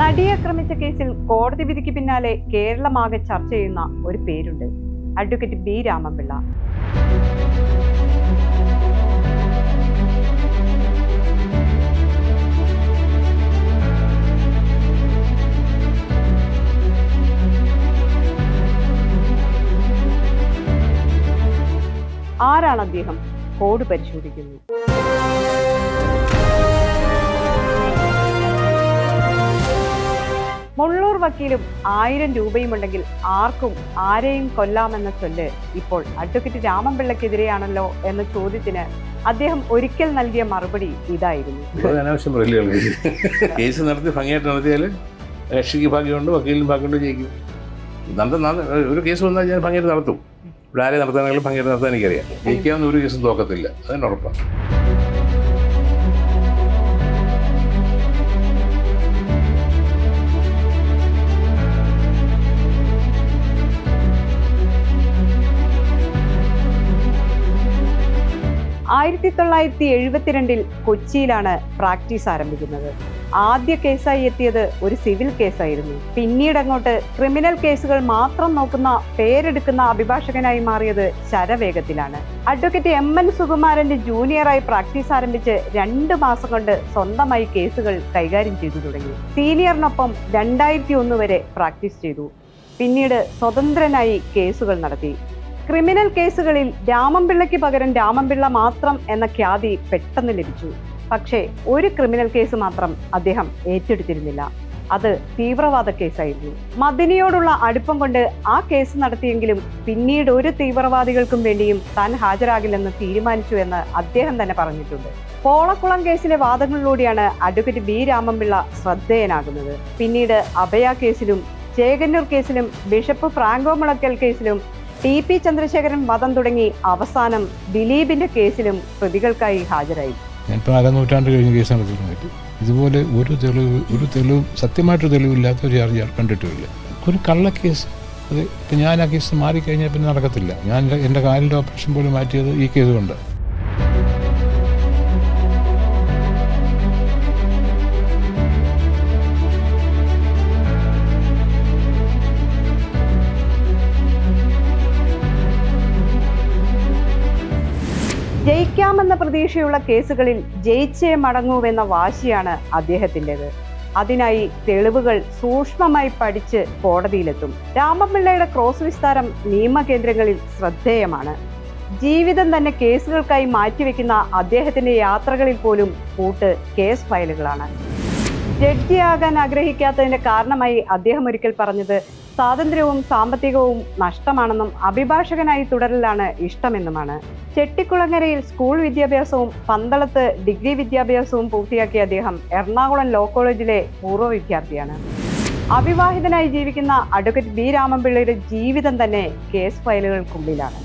നടിയെ ആക്രമിച്ച കേസിൽ കോടതി വിധിക്ക് പിന്നാലെ കേരളമാകെ ചർച്ച ചെയ്യുന്ന ഒരു പേരുണ്ട്, അഡ്വക്കേറ്റ് ബി രാമൻപിള്ള. ആരാണ് അദ്ദേഹം? കോഡ് പരിശോധിക്കുന്നു. മുള്ളൂർ വക്കീലും 1000 രൂപയും ഉണ്ടെങ്കിൽ ആർക്കും ആരെയും കൊല്ലാമെന്ന ചൊല്ല് ഇപ്പോൾ അഡ്വക്കേറ്റ് രാമൻപിള്ളക്കെതിരെയാണല്ലോ എന്ന ചോദ്യത്തിന് അദ്ദേഹം ഒരിക്കൽ നൽകിയ മറുപടി ഇതായിരുന്നു. അനാവശ്യം കേസ് നടത്തി ഭംഗിയായിട്ട് നടത്തിയാൽ കക്ഷിക്ക് ഭാഗ്യമുണ്ട്, വക്കീലിനും ഭാഗ്യമുണ്ട്, ജയിക്കും. ഒരു കേസ് വന്നാൽ ഞാൻ ഭംഗിയായിട്ട് നടത്തും. ഇവിടെ ആരെ നടത്താനെങ്കിലും ഭംഗിയായിട്ട് നടത്താൻ എനിക്കറിയാം. ജയിക്കാവുന്ന ഒരു കേസും തോക്കത്തില്ല, അതിന് ഉറപ്പാണ്. ആയിരത്തി 1972 കൊച്ചിയിലാണ് പ്രാക്ടീസ് ആരംഭിക്കുന്നത്. ആദ്യ കേസായി എത്തിയത് ഒരു സിവിൽ കേസായിരുന്നു. പിന്നീട് അങ്ങോട്ട് ക്രിമിനൽ കേസുകൾ മാത്രം നോക്കുന്ന പേരെടുക്കുന്ന അഭിഭാഷകനായി മാറിയത് ശരവേഗത്തിലാണ്. അഡ്വക്കേറ്റ് MN സുകുമാരന്റെ ജൂനിയറായി പ്രാക്ടീസ് ആരംഭിച്ച് 2 മാസം കൊണ്ട് സ്വന്തമായി കേസുകൾ കൈകാര്യം ചെയ്തു തുടങ്ങി. സീനിയറിനൊപ്പം 2001 വരെ പ്രാക്ടീസ് ചെയ്തു. പിന്നീട് സ്വതന്ത്രനായി കേസുകൾ നടത്തി. ക്രിമിനൽ കേസുകളിൽ രാമൻപിള്ളയ്ക്ക് പകരം രാമൻപിള്ള മാത്രം എന്ന ഖ്യാതി പെട്ടെന്ന് ലഭിച്ചു. പക്ഷേ ഒരു ക്രിമിനൽ കേസ് മാത്രം അദ്ദേഹം ഏറ്റെടുത്തിരുന്നില്ല. അത് തീവ്രവാദ കേസായിരുന്നു. മദിനിയോടുള്ള അടുപ്പം കൊണ്ട് ആ കേസ് നടത്തിയെങ്കിലും പിന്നീട് ഒരു തീവ്രവാദികൾക്കും വേണ്ടിയും താൻ ഹാജരാകില്ലെന്ന് തീരുമാനിച്ചു എന്ന് അദ്ദേഹം തന്നെ പറഞ്ഞിട്ടുണ്ട്. പോളക്കുളം കേസിലെ വാദങ്ങളിലൂടെയാണ് അഡ്വക്കേറ്റ് ബി രാമൻപിള്ള ശ്രദ്ധേയനാകുന്നത്. പിന്നീട് അഭയ കേസിലും ചേകന്നൂർ കേസിലും ബിഷപ്പ് ഫ്രാങ്കോ മുളയ്ക്കൽ കേസിലും TP ചന്ദ്രശേഖരൻ വധം തുടങ്ങി അവസാനം ദിലീപിന്റെ കേസിലും പ്രതികൾക്കായി ഹാജരായി. ഞാനിപ്പോൾ 1/2 നൂറ്റാണ്ട് കഴിഞ്ഞ കേസ് നടത്തിയിട്ട് ഇതുപോലെ ഒരു തെളിവും സത്യമായിട്ടൊരു തെളിവില്ലാത്ത ഒരു ചാർജ് കണ്ടിട്ടുമില്ല. ഒരു കള്ളക്കേസ് അത് ഇപ്പം ഞാൻ ആ കേസ് മാറിക്കഴിഞ്ഞാൽ പിന്നെ നടക്കത്തില്ല. ഞാൻ എൻ്റെ കാലിൻ്റെ ഓപ്പറേഷൻ പോലും മാറ്റിയത് ഈ കേസ് കൊണ്ട്. ജയിക്കാമെന്ന പ്രതീക്ഷയുള്ള കേസുകളിൽ ജയിച്ചേ മടങ്ങൂവെന്ന വാശിയാണ് അദ്ദേഹത്തിൻ്റെത്. അതിനായി തെളിവുകൾ സൂക്ഷ്മമായി പഠിച്ച് കോടതിയിലെത്തും. രാമൻപിള്ളയുടെ ക്രോസ് വിസ്താരം നിയമകേന്ദ്രങ്ങളിൽ ശ്രദ്ധേയമാണ്. ജീവിതം തന്നെ കേസുകൾക്കായി മാറ്റിവെക്കുന്ന അദ്ദേഹത്തിന്റെ യാത്രകളിൽ പോലും കൂട്ട് കേസ് ഫയലുകളാണ്. ജഡ്ജിയാകാൻ ആഗ്രഹിക്കാത്തതിന്റെ കാരണമായി അദ്ദേഹം ഒരിക്കൽ പറഞ്ഞത് സ്വാതന്ത്ര്യവും സാമ്പത്തികവും നഷ്ടമാണെന്നും അഭിഭാഷകനായി തുടരലാണ് ഇഷ്ടമെന്നുമാണ്. ചെട്ടിക്കുളങ്ങരയിൽ സ്കൂൾ വിദ്യാഭ്യാസവും പന്തളത്ത് ഡിഗ്രി വിദ്യാഭ്യാസവും പൂർത്തിയാക്കിയ അദ്ദേഹം എറണാകുളം ലോ കോളേജിലെ പൂർവ്വ വിദ്യാർത്ഥിയാണ്. അവിവാഹിതനായി ജീവിക്കുന്ന അഡ്വക്കേറ്റ് ബി രാമൻപിള്ളയുടെ ജീവിതം തന്നെ കേസ് ഫയലുകൾക്കുള്ളിലാണ്.